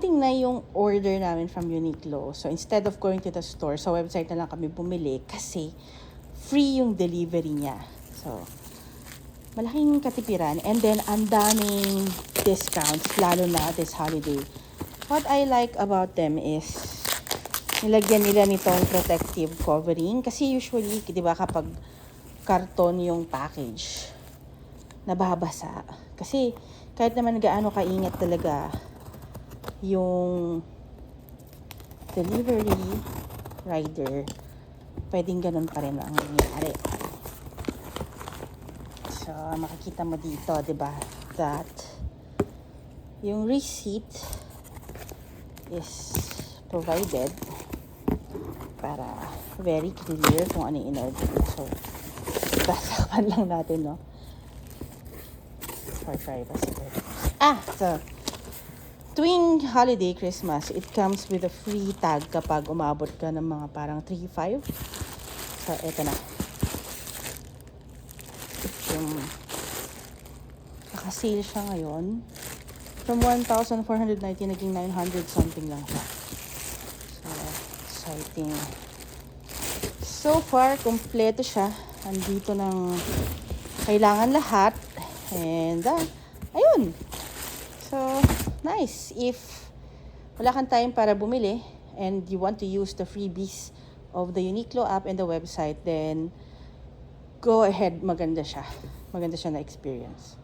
Tingnan na yung order namin from Uniqlo. So, instead of going to the store, sa website na lang kami bumili kasi free yung delivery niya. So, malaking katipiran. And then, ang daming discounts, lalo na this holiday. What I like about them is, nilagyan nila nitong protective covering. Kasi usually, di ba, kapag karton yung package, nababasa. Kasi, kahit naman gaano kaingat talaga yung delivery rider, pwedeng ganun pa rin ang nangyayari. So, makikita mo dito, diba, that yung receipt is provided para very clear kung ano yung in-order. So, tasakpan lang natin, no? For privacy. So, tuwing holiday, Christmas, it comes with a free tag kapag umabot ka ng mga parang 3-5. So, eto na. Yung nakasale siya ngayon. From 1,490, naging 900 something lang siya. So, exciting. So far, kompleto siya. Andito ng kailangan lahat. And, ayun. So, nice. If wala kang time para bumili and you want to use the freebies of the Uniqlo app and the website, then go ahead, maganda siya. Maganda siya na experience.